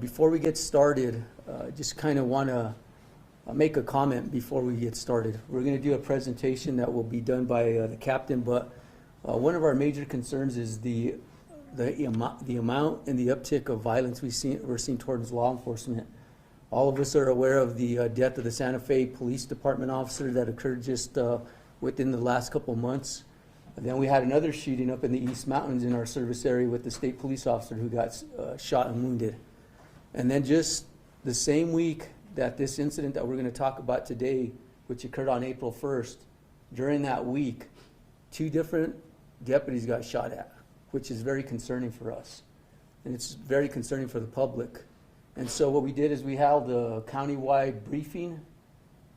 Before we get started, just kind of want to make a comment before we get started. We're going to do a presentation that will be done by the captain, but one of our major concerns is the amount and the uptick of violence we're seeing towards law enforcement. All of us are aware of the death of the Santa Fe Police Department officer that occurred just within the last couple months. And then we had another shooting up in the East Mountains in our service area with the state police officer who got shot and wounded. And then just the same week that this incident that we're going to talk about today, which occurred on April 1st, during that week, 2 different deputies got shot at, which is very concerning for us. And it's very concerning for the public. And so what we did is we held a county-wide briefing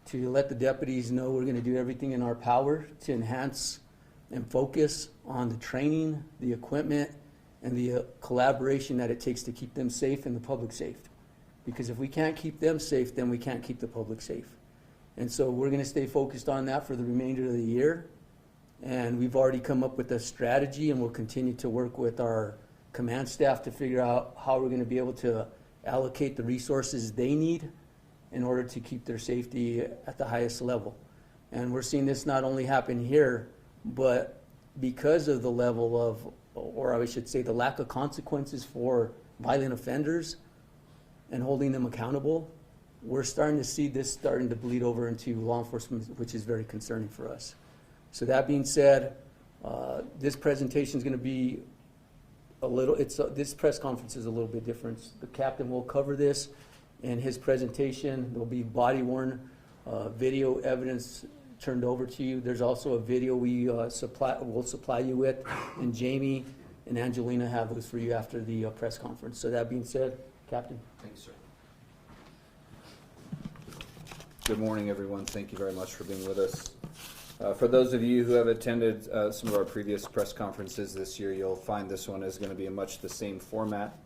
to let the deputies know we're going to do everything in our power to enhance and focus on the training, the equipment, and the collaboration that it takes to keep them safe and the public safe. Because if we can't keep them safe, then we can't keep the public safe. And so we're going to stay focused on that for the remainder of the year. And we've already come up with a strategy, and we'll continue to work with our command staff to figure out how we're going to be able to allocate the resources they need in order to keep their safety at the highest level. And we're seeing this not only happen here, but because of the level of, or I should say the lack of consequences for violent offenders and holding them accountable, we're starting to see this starting to bleed over into law enforcement, which is very concerning for us. So that being said, this presentation is going to be a little, this press conference is a little bit different. The captain will cover this in his presentation. There'll be body-worn video evidence turned over to you. There's also a video we'll supply you with, and Jamie and Angelina have those for you after the press conference. So that being said, Captain. Thanks, sir. Good morning, everyone. Thank you very much for being with us. For those of you who have attended some of our previous press conferences this year, you'll find this one is going to be in much the same format.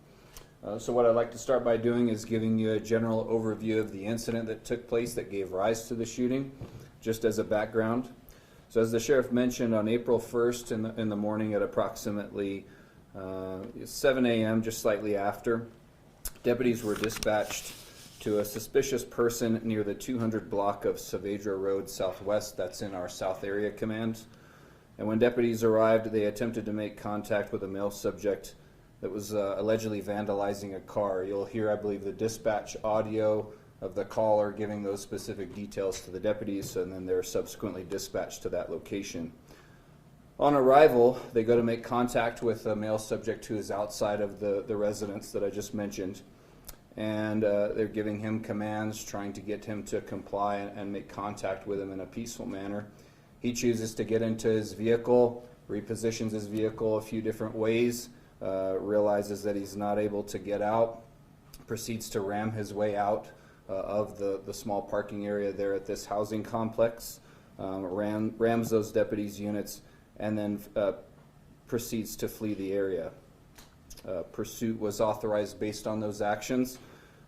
So what I'd like to start by doing is giving you a general overview of the incident that took place that gave rise to the shooting, just as a background. So as the sheriff mentioned, on April 1st in the morning at approximately 7 a.m., just slightly after, deputies were dispatched to a suspicious person near the 200 block of Saavedra Road Southwest. That's in our South Area Command. And when deputies arrived, they attempted to make contact with a male subject that was allegedly vandalizing a car. You'll hear, I believe, the dispatch audio of the caller giving those specific details to the deputies, and then they're subsequently dispatched to that location. On arrival, they go to make contact with a male subject who is outside of the residence that I just mentioned. And they're giving him commands, trying to get him to comply and make contact with him in a peaceful manner. He chooses to get into his vehicle, repositions his vehicle a few different ways, realizes that he's not able to get out, proceeds to ram his way out of the small parking area there at this housing complex, rams those deputies' units, and then proceeds to flee the area. Pursuit was authorized based on those actions.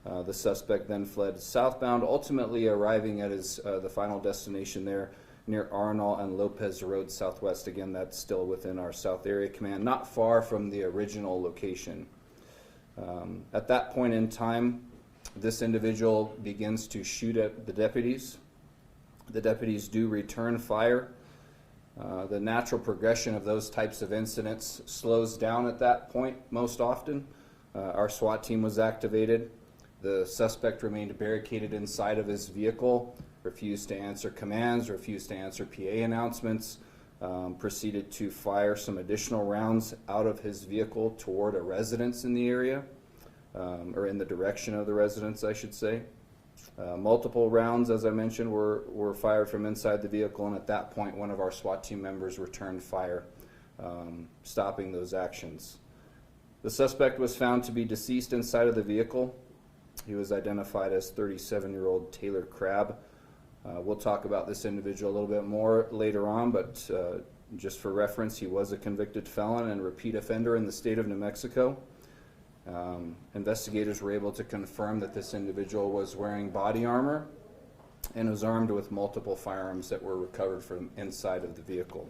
The suspect then fled southbound, ultimately arriving at the final destination there near Arenal and Lopez Rd Southwest. Again, that's still within our South Area Command, not far from the original location. At that point in time, this individual begins to shoot at the deputies. The deputies do return fire. The natural progression of those types of incidents slows down at that point most often. Our SWAT team was activated. The suspect remained barricaded inside of his vehicle, refused to answer commands, refused to answer PA announcements, proceeded to fire some additional rounds out of his vehicle toward a residence in the area, or in the direction of the residence, I should say. Multiple rounds, as I mentioned, were fired from inside the vehicle, and at that point one of our SWAT team members returned fire, stopping those actions. The suspect was found to be deceased inside of the vehicle. He was identified as 37-year-old Taylor Crabb. We'll talk about this individual a little bit more later on, but just for reference, he was a convicted felon and repeat offender in the state of New Mexico. Investigators were able to confirm that this individual was wearing body armor and was armed with multiple firearms that were recovered from inside of the vehicle.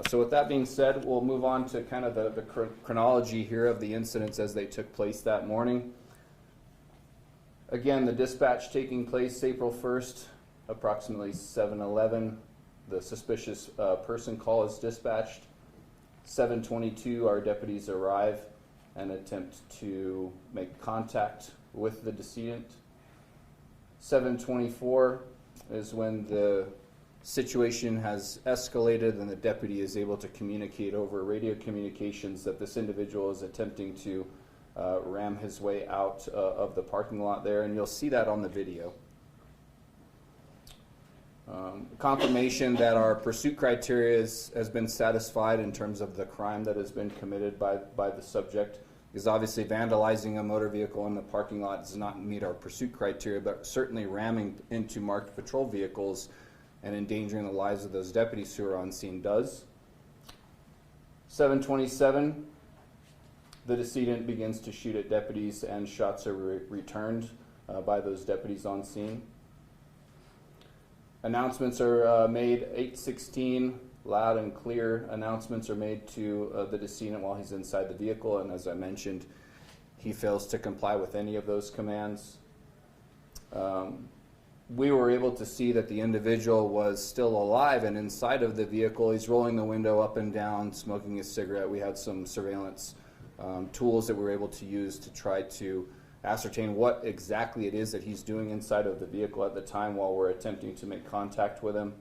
So with that being said, we'll move on to kind of the chronology here of the incidents as they took place that morning. Again, the dispatch taking place April 1st, approximately 7:11. The suspicious person call is dispatched. 7:22, our deputies arrive and attempt to make contact with the decedent. 7:24 is when the situation has escalated and the deputy is able to communicate over radio communications that this individual is attempting to ram his way out of the parking lot there, and you'll see that on the video. Confirmation that our pursuit criteria has been satisfied in terms of the crime that has been committed by the subject, because obviously vandalizing a motor vehicle in the parking lot does not meet our pursuit criteria, but certainly ramming into marked patrol vehicles and endangering the lives of those deputies who are on scene does. 7:27, the decedent begins to shoot at deputies and shots are returned by those deputies on scene. Announcements are made 8:16, loud and clear announcements are made to the decedent while he's inside the vehicle, and as I mentioned, he fails to comply with any of those commands. We were able to see that the individual was still alive and inside of the vehicle. He's rolling the window up and down, smoking a cigarette. We had some surveillance tools that we were able to use to try to ascertain what exactly it is that he's doing inside of the vehicle at the time while we're attempting to make contact with him.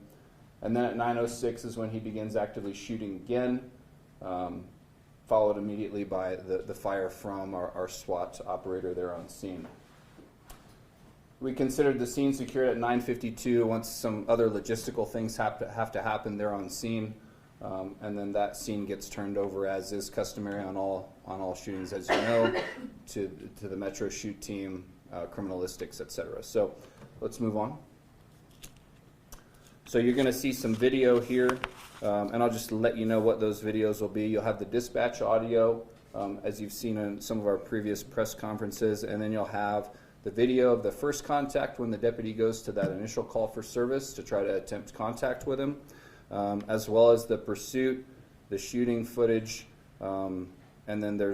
And then at 9:06 is when he begins actively shooting again, followed immediately by the fire from our SWAT operator there on scene. We considered the scene secured at 9:52 once some other logistical things have to happen there on scene, and then that scene gets turned over, as is customary on all shootings, as you know, to the Metro Shoot team, criminalistics, etc. So let's move on. So you're going to see some video here, and I'll just let you know what those videos will be. You'll have the dispatch audio, as you've seen in some of our previous press conferences, and then you'll have the video of the first contact when the deputy goes to that initial call for service to try to attempt contact with him, as well as the pursuit, the shooting footage, and then there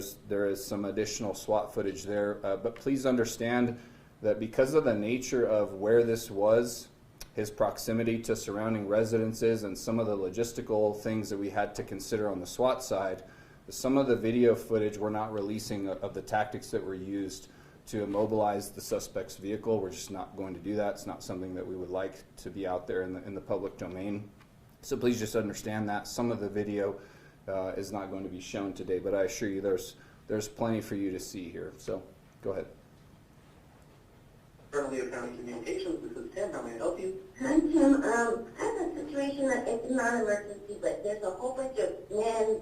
is some additional SWAT footage there. But please understand that because of the nature of where this was, his proximity to surrounding residences, and some of the logistical things that we had to consider on the SWAT side, some of the video footage we're not releasing of the tactics that were used to immobilize the suspect's vehicle. We're just not going to do that. It's not something that we would like to be out there in the public domain. So please just understand that some of the video is not going to be shown today, but I assure you there's plenty for you to see here. So go ahead. Bernalillo County Communications, this is Tim. How may I help you? Hi, Tim. I have a situation that it's not an emergency, but there's a whole bunch of men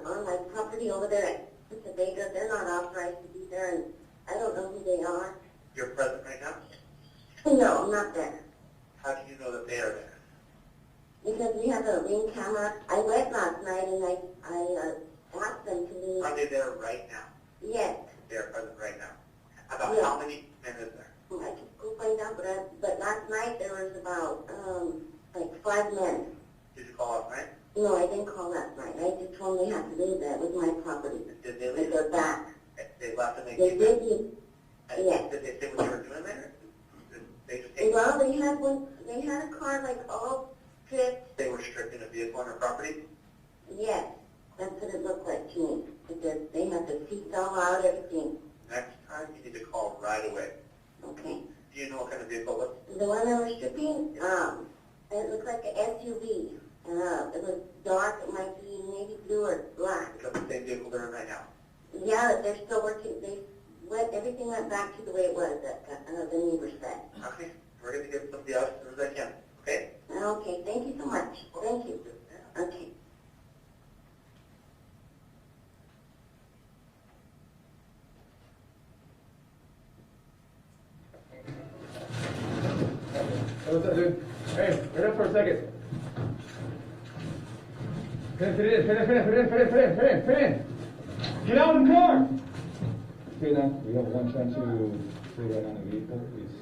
on my property over there at Mr. Baker. They're not authorized to be there, and I don't know who they are. You're present right now? No, I'm not there. How do you know that they are there? Because we have a ring camera. I went last night and I asked them to leave. Are they there right now? Yes. They are present right now. About Yes. how many men is there? I can go find out, but last night there was about like 5 men. Did you call last night? No, I didn't call last night. I just told them they have to leave. That was my property. Did they But leave? they're back. They left and they They came did back? leave. Yes. Did they say what they were doing there? Did they just take Well, they had one. They had a car like all stripped. They were stripping a vehicle on their property? Yes, that's what it looked like to me. Because they had the seats all out, everything. Next time you need to call right away. Okay. Do you know what kind of vehicle it was? The one that was stripping, it looked like an SUV. It was dark. It might be navy blue or black. Is that the same vehicle they're in right now? Yeah, they're still working. Everything went back to the way it was. That the neighbor said. Okay. We're going to get somebody out as soon as I can. Okay? Okay. Thank you so much. Thank you. Okay. What's up, dude? Hey, wait up for a second. Fit in. Get out of the car! Okay, now, we have one chance to stay right on the vehicle, please.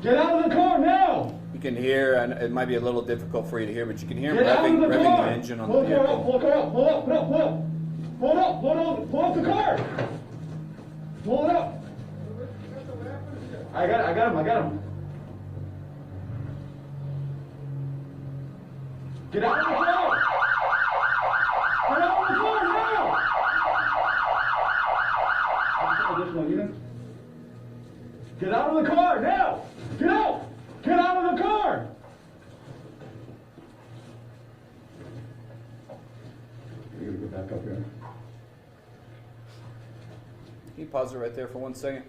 Get out of the car now! You can hear, and it might be a little difficult for you to hear, but you can hear him Get out of the revving car! the engine on the Pull the car vehicle. up, pull the car up, pull up the car! Pull it I got him. Get out of the car! Get out of the car now! Additional units. Get out of the car now! Get out! Get out of the car! We gotta go back up here. Can you pause it right there for 1 second?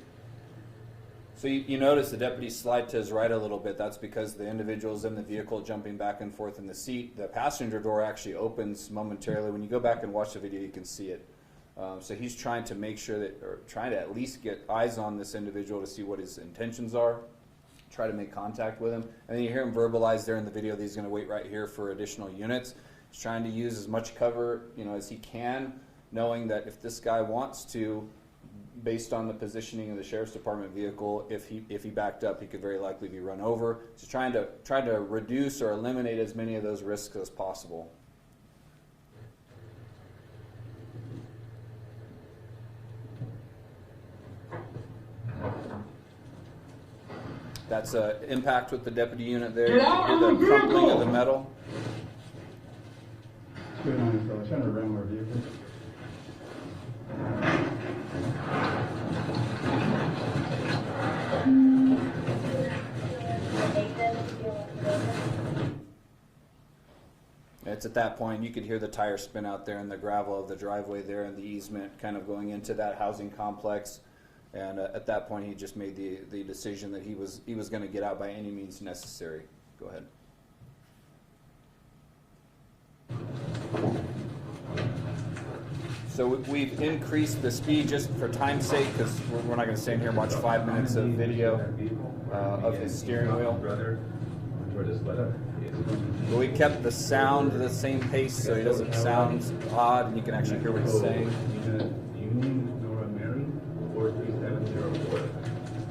So you notice the deputy slide to his right a little bit. That's because the individual's in the vehicle jumping back and forth in the seat. The passenger door actually opens momentarily. When you go back and watch the video, you can see it. So he's trying to make sure that, or trying to at least get eyes on this individual to see what his intentions are, try to make contact with him. And then you hear him verbalize there in the video that he's going to wait right here for additional units. He's trying to use as much cover, as he can, knowing that if this guy wants to, based on the positioning of the sheriff's department vehicle, if he backed up, he could very likely be run over. So trying to reduce or eliminate as many of those risks as possible. That's an impact with the deputy unit there. You can hear the crumpling of the metal. What's going on, fellas? Trying to ram our vehicle. It's at that point you could hear the tire spin out there in the gravel of the driveway there and the easement kind of going into that housing complex. And at that point he just made the decision that he was going to get out by any means necessary. Go ahead. So we've increased the speed just for time's sake, because we're not going to stand here and watch 5 minutes of video of his steering wheel. But we kept the sound the same pace so he doesn't sound odd and you can actually hear what he's saying. Union Nora Mary, 43704.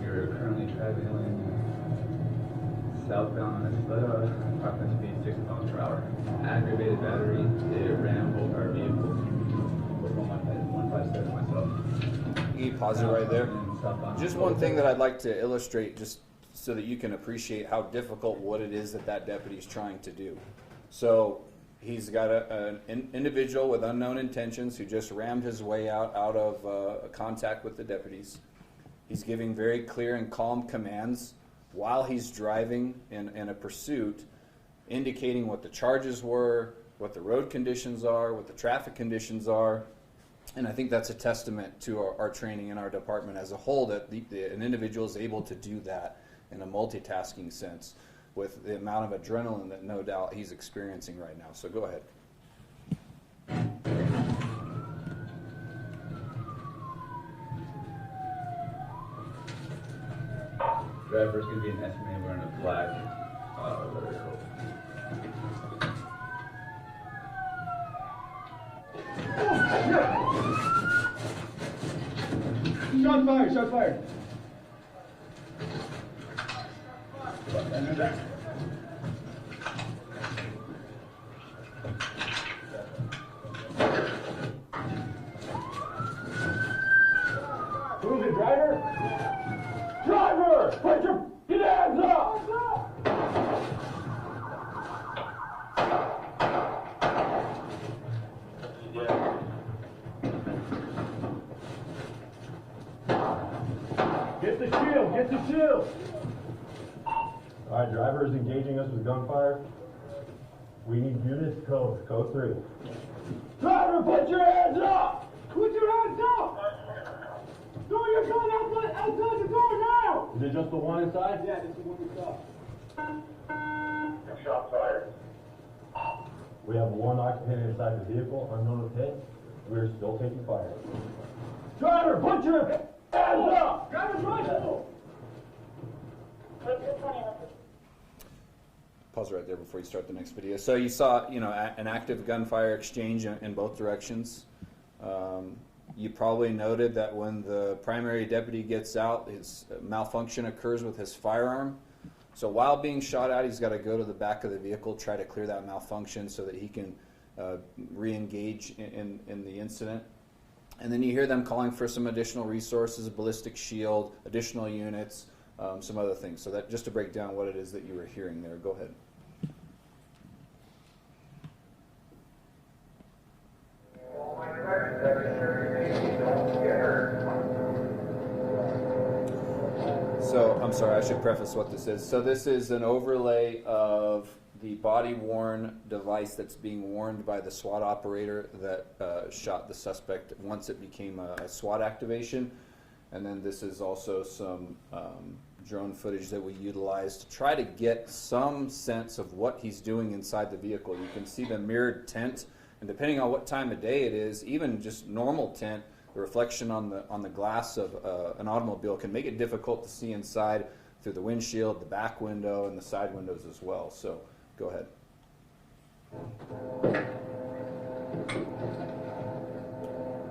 You're currently traveling southbound on Isleta, approximately speed 6 miles per hour. Aggravated battery, they ran both our vehicles. 157 myself. You pause it right there. Just one thing that I'd like to illustrate, just so that you can appreciate how difficult what it is that deputy is trying to do. So he's got an individual with unknown intentions who just rammed his way out of contact with the deputies. He's giving very clear and calm commands while he's driving in a pursuit, indicating what the charges were, what the road conditions are, what the traffic conditions are. And I think that's a testament to our training in our department as a whole, that an individual is able to do that in a multitasking sense with the amount of adrenaline that no doubt he's experiencing right now. So go ahead. Driver's going to be an estimated wearing a black leather coat. Shot fired! Shot fired! Who's the driver? Driver! Put your hands up! Get the shield! Get the shield! All right, driver is engaging us with gunfire. We need units code 3. Driver, put your hands up! Put your hands up! Throw your gun outside the door now! Is it just the one inside? Yeah, just the one inside. Shot fired. We have one occupant inside the vehicle, unknown of hit. We're still taking fire. Driver, put your hands up! Driver's right! Pause right there before you start the next video. So you saw, an active gunfire exchange in both directions. You probably noted that when the primary deputy gets out, his malfunction occurs with his firearm. So while being shot at, he's got to go to the back of the vehicle, try to clear that malfunction so that he can re-engage in the incident. And then you hear them calling for some additional resources, a ballistic shield, additional units. some other things. So that just to break down what it is that you were hearing there. Go ahead. So, I'm sorry, I should preface what this is. So this is an overlay of the body-worn device that's being worn by the SWAT operator that shot the suspect once it became a SWAT activation. And then this is also some drone footage that we utilized to try to get some sense of what he's doing inside the vehicle. You can see the mirrored tent, and depending on what time of day it is, even just normal tent, the reflection on the glass of an automobile can make it difficult to see inside through the windshield, the back window, and the side windows as well. So go ahead.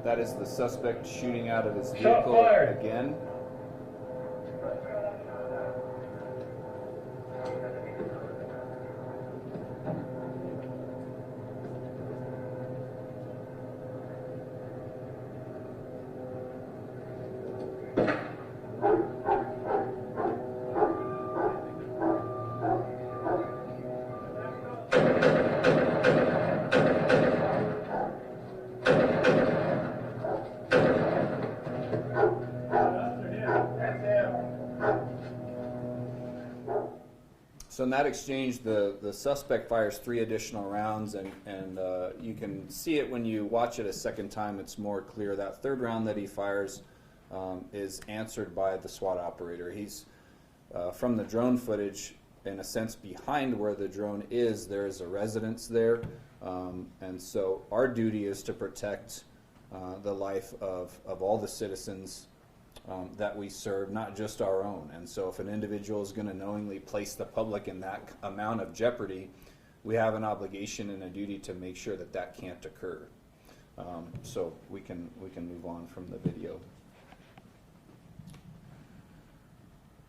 That is the suspect shooting out of his vehicle again. So in that exchange, the suspect fires 3 additional rounds, and you can see it when you watch it a second time. It's more clear. That third round that he fires is answered by the SWAT operator. He's from the drone footage, in a sense, behind where the drone is, there is a residence there, and so our duty is to protect the life of all the citizens that we serve, not just our own. And so if an individual is going to knowingly place the public in that amount of jeopardy, we have an obligation and a duty to make sure that that can't occur. So we can move on from the video.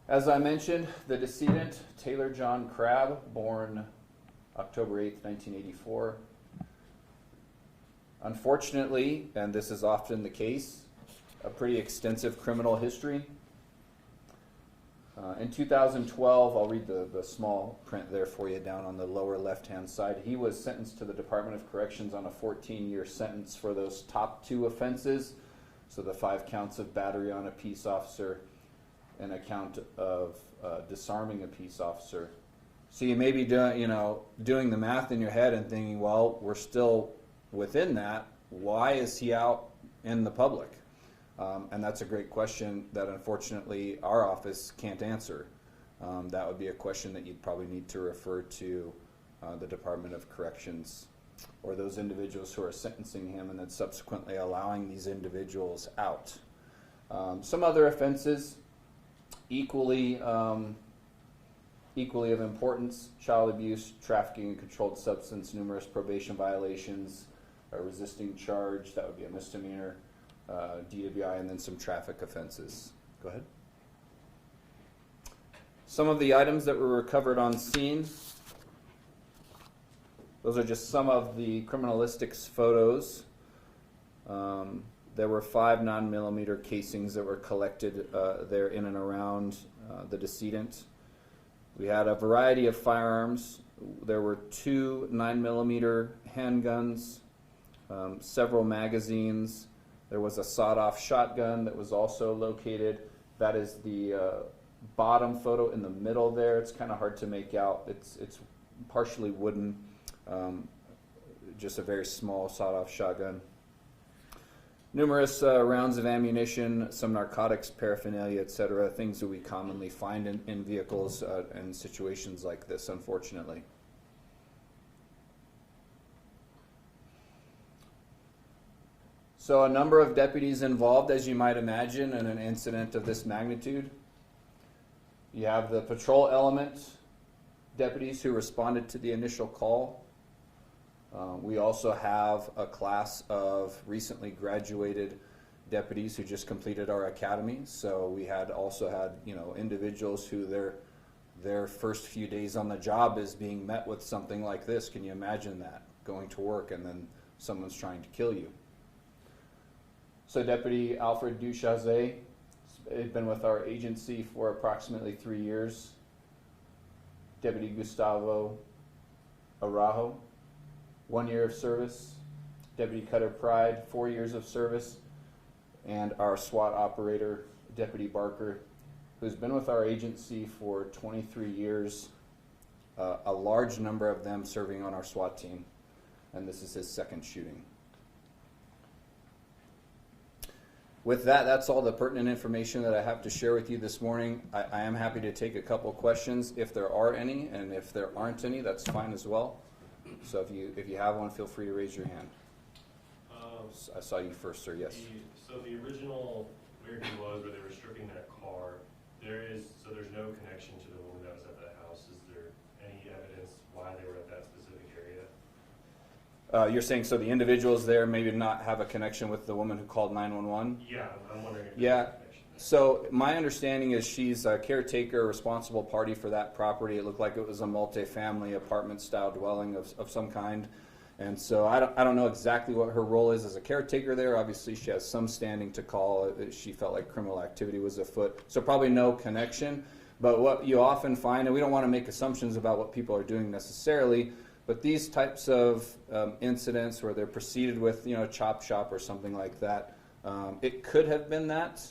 As I mentioned, the decedent, Taylor John Crabb, born October 8th, 1984. Unfortunately, and this is often the case, a pretty extensive criminal history. In 2012, I'll read the small print there for you down on the lower left-hand side. He was sentenced to the Department of Corrections on a 14-year sentence for those top 2 offenses. So the 5 counts of battery on a peace officer and a count of disarming a peace officer. So you may be doing the math in your head and thinking, well, we're still within that. Why is he out in the public? And that's a great question that unfortunately our office can't answer. That would be a question that you'd probably need to refer to the Department of Corrections or those individuals who are sentencing him and then subsequently allowing these individuals out. Some other offenses equally of importance: child abuse, trafficking in controlled substance, numerous probation violations, resisting charge, that would be a misdemeanor, DWI, and then some traffic offenses. Go ahead. Some of the items that were recovered on scene. Those are just some of the criminalistics photos. There were 5 9mm casings that were collected there in and around the decedent. We had a variety of firearms. There were 2 9mm handguns, several magazines. There was a sawed-off shotgun that was also located. That is the bottom photo in the middle there. It's kind of hard to make out. It's partially wooden, just a very small sawed-off shotgun. Numerous rounds of ammunition, some narcotics, paraphernalia, etc., things that we commonly find in vehicles in situations like this, unfortunately. So a number of deputies involved, as you might imagine, in an incident of this magnitude. You have the patrol element, deputies who responded to the initial call. We also have a class of recently graduated deputies who just completed our academy. So we also had individuals who their first few days on the job is being met with something like this. Can you imagine that? Going to work and then someone's trying to kill you. So Deputy Alfred Duchazet, He'd been with our agency for approximately 3 years. Deputy Gustavo Araujo, 1 year of service. Deputy Cutter Pride, 4 years of service. And our SWAT operator, Deputy Barker, who's been with our agency for 23 years, a large number of them serving on our SWAT team, and this is his second shooting. With that, that's all the pertinent information that I have to share with you this morning. I am happy to take a couple questions if there are any, and if there aren't any, that's fine as well. So if you have one, feel free to raise your hand. I saw you first, sir. Yes. So the original where he was, where they were stripping that car, there's no connection to the woman that was at that house. Is there any evidence why they were at that specific area? You're saying so the individuals there maybe not have a connection with the woman who called 911? Yeah, I'm wondering if Yeah. there's a connection there. So my understanding is she's a caretaker, responsible party for that property. It looked like it was a multi-family apartment-style dwelling of some kind. And so I don't know exactly what her role is as a caretaker there. Obviously, she has some standing to call. She felt like criminal activity was afoot. So probably no connection. But what you often find, and we don't want to make assumptions about what people are doing necessarily, but these types of incidents where they're preceded with, a chop shop or something like that, it could have been that.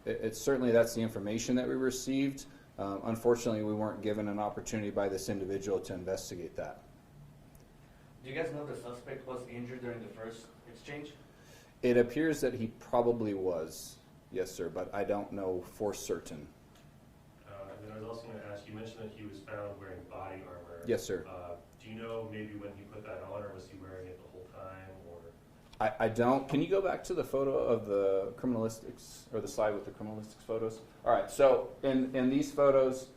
It's certainly that's the information that we received. Unfortunately, we weren't given an opportunity by this individual to investigate that. Do you guys know the suspect was injured during the first exchange? It appears that he probably was, yes, sir, but I don't know for certain. And then I was also going to ask, you mentioned that he was found wearing body armor. Yes, sir. Do you know maybe when he put that on, or was he wearing it the whole time? Or I don't. Can you go back to the photo of the criminalistics, or the slide with the criminalistics photos? All right, so in these photos,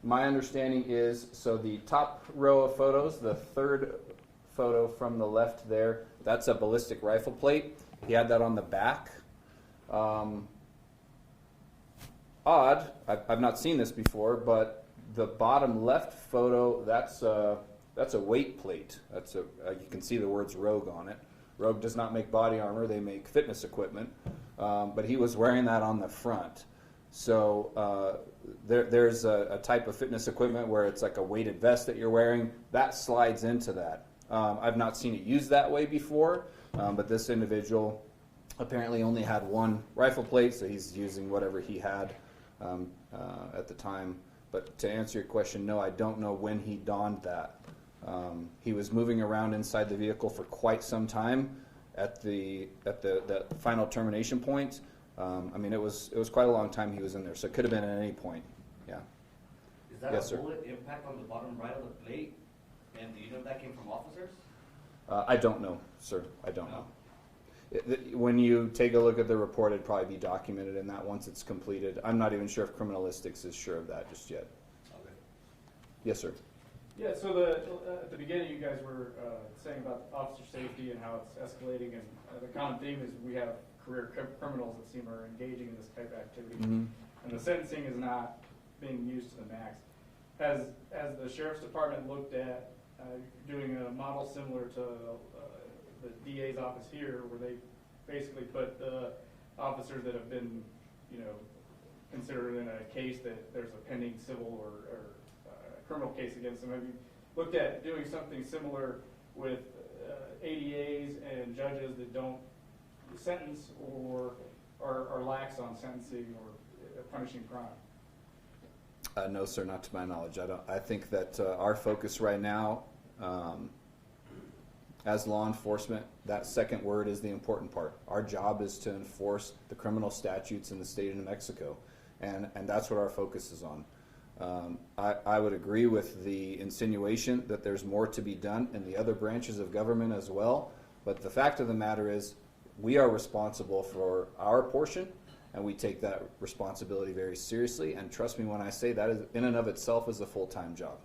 my understanding is, so the top row of photos, the third photo from the left there, that's a ballistic rifle plate. He had that on the back. Odd, I've not seen this before, but the bottom left photo, that's a weight plate. You can see the words Rogue on it. Rogue does not make body armor, they make fitness equipment. But he was wearing that on the front. So there's a type of fitness equipment where it's like a weighted vest that you're wearing. That slides into that. I've not seen it used that way before, but this individual apparently only had one rifle plate, so he's using whatever he had at the time. But to answer your question, no, I don't know when he donned that. He was moving around inside the vehicle for quite some time at the final termination point. It was quite a long time he was in there, so it could have been at any point. Yeah. Is that Yes, a sir. bullet impact on the bottom right of the plate? And do you know if that came from officers? I don't know, sir. I don't know. When you take a look at the report, it'd probably be documented in that once it's completed. I'm not even sure if criminalistics is sure of that just yet. Okay. Yes, sir. Yeah, so at the beginning you guys were saying about officer safety and how it's escalating, and the common theme is we have career criminals that seem are engaging in this type of activity, and the sentencing is not being used to the max. Has the Sheriff's Department looked at doing a model similar to the DA's office here, where they basically put the officers that have been, considered in a case that there's a pending civil or criminal case against them? Have you looked at doing something similar with ADAs and judges that don't sentence or are lax on sentencing or punishing crime? No, sir, not to my knowledge. I think that our focus right now, as law enforcement, that second word is the important part. Our job is to enforce the criminal statutes in the state of New Mexico, and that's what our focus is on. I would agree with the insinuation that there's more to be done in the other branches of government as well, but the fact of the matter is we are responsible for our portion, and we take that responsibility very seriously, and trust me when I say that is, in and of itself is a full-time job.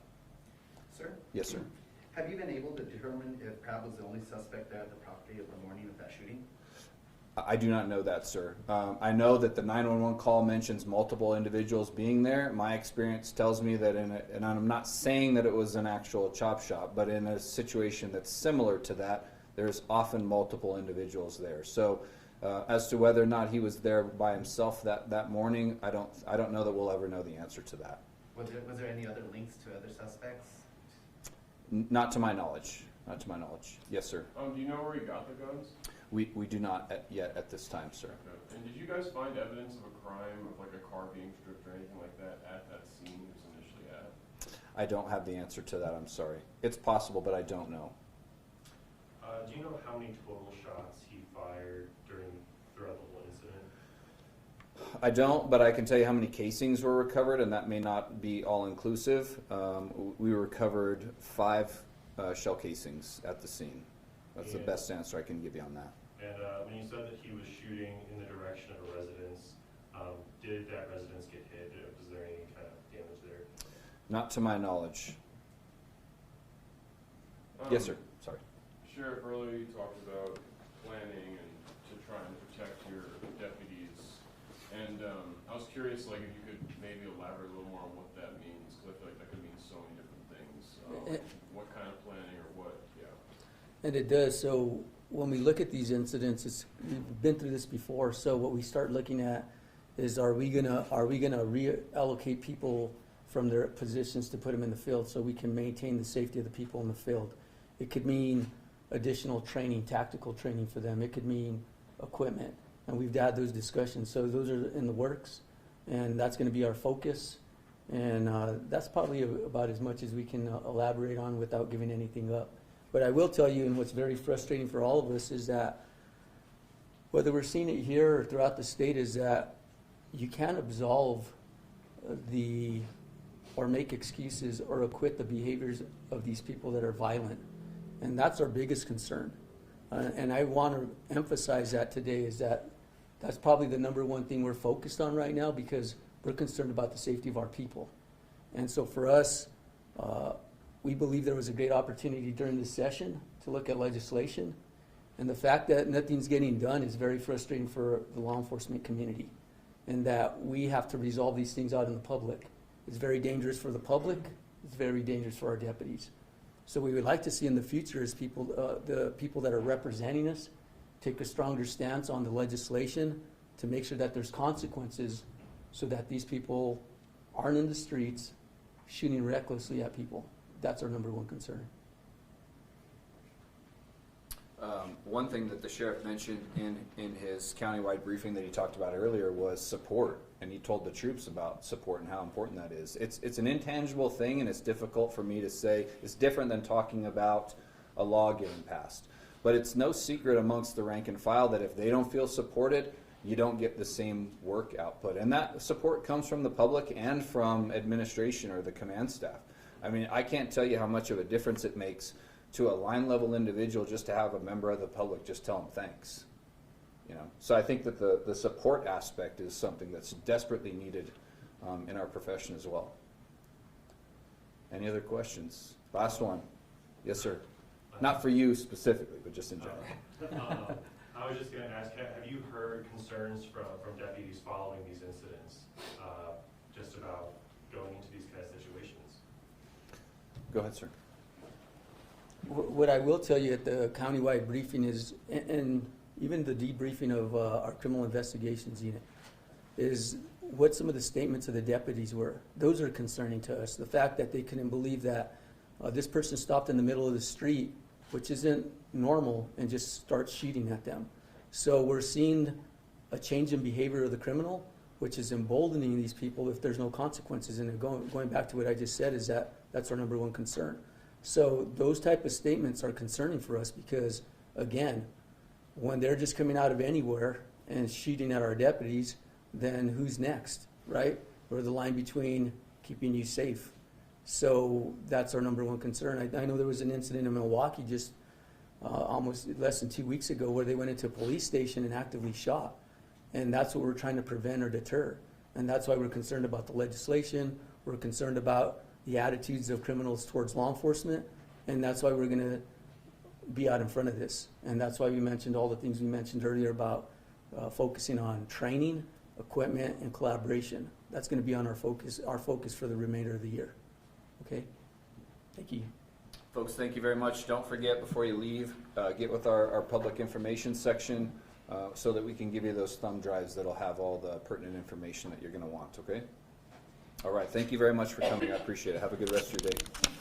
Sir, Yes, sir. have you been able to determine if Pratt was the only suspect there at the property of the morning of that shooting? I do not know that, sir. I know that the 911 call mentions multiple individuals being there. My experience tells me that and I'm not saying that it was an actual chop shop, but in a situation that's similar to that, there's often multiple individuals there. So As to whether or not he was there by himself that morning, I don't know that we'll ever know the answer to that. Was there any other links to other suspects? Not to my knowledge. Not to my knowledge. Yes, sir. Do you know where he got the guns? We do not yet at this time, sir. Okay. And did you guys find evidence of a crime, of like a car being stripped or anything like that at that scene he was initially at? I don't have the answer to that, I'm sorry. It's possible, but I don't know. Do you know how many total shots he fired throughout the whole incident? I don't, but I can tell you how many casings were recovered, and that may not be all-inclusive. We recovered 5 shell casings at the scene. That's the best answer I can give you on that. And when you said that he was shooting in the direction of a residence, did that residence get hit? Was there any kind of damage there? Not to my knowledge. Yes, sir. Sorry. Sheriff, earlier you talked about planning and to try and protect your deputies. And I was curious, like, if you could maybe elaborate a little more on what that means, because I feel like that could mean so many different things. What kind of planning or what, yeah. And it does. So when we look at these incidents, we've been through this before. So what we start looking at is, are we gonna reallocate people from their positions to put them in the field so we can maintain the safety of the people in the field? It could mean additional training, tactical training for them. It could mean equipment. And we've had those discussions. So those are in the works, and that's going to be our focus. And that's probably about as much as we can elaborate on without giving anything up. But I will tell you, and what's very frustrating for all of us is that whether we're seeing it here or throughout the state, is that you can't absolve or make excuses or acquit the behaviors of these people that are violent. And that's our biggest concern. And I want to emphasize that today, is that that's probably the number one thing we're focused on right now, because we're concerned about the safety of our people. And so for us, we believe there was a great opportunity during this session to look at legislation. And the fact that nothing's getting done is very frustrating for the law enforcement community, and that we have to resolve these things out in the public. It's very dangerous for the public. It's very dangerous for our deputies. So we would like to see in the future is the people that are representing us take a stronger stance on the legislation to make sure that there's consequences, so that these people aren't in the streets shooting recklessly at people. That's our number one concern. One thing that the sheriff mentioned in his countywide briefing that he talked about earlier was support, and he told the troops about support and how important that is. It's an intangible thing, and it's difficult for me to say. It's different than talking about a law getting passed. But it's no secret amongst the rank and file that if they don't feel supported, you don't get the same work output. And that support comes from the public and from administration or the command staff. I mean, I can't tell you how much of a difference it makes to a line level individual just to have a member of the public just tell them thanks. You know, so I think that the support aspect is something that's desperately needed in our profession as well. Any other questions? Last one. Yes, sir. Not for you specifically, but just in general. I was just going to ask, have you heard concerns from deputies following these incidents, just about going into these kind of situations? Go ahead, sir. What I will tell you at the countywide briefing is, and even the debriefing of our criminal investigations unit, is what some of the statements of the deputies were. Those are concerning to us. The fact that they couldn't believe that this person stopped in the middle of the street, which isn't normal, and just starts shooting at them. So we're seeing a change in behavior of the criminal, which is emboldening these people if there's no consequences. And going back to what I just said, is that that's our number one concern. So those type of statements are concerning for us, because, again, when they're just coming out of anywhere and shooting at our deputies, then who's next, right? Or the line between keeping you safe. So that's our number one concern. I know there was an incident in Milwaukee just almost less than 2 weeks ago where they went into a police station and actively shot. And that's what we're trying to prevent or deter. And that's why we're concerned about the legislation. We're concerned about the attitudes of criminals towards law enforcement. And that's why we're going to be out in front of this. And that's why we mentioned all the things we mentioned earlier about focusing on training, equipment, and collaboration. That's going to be on our focus for the remainder of the year. Okay? Thank you. Folks, thank you very much. Don't forget, before you leave, get with our public information section. so that we can give you those thumb drives that'll have all the pertinent information that you're going to want, okay? All right, thank you very much for coming. I appreciate it. Have a good rest of your day.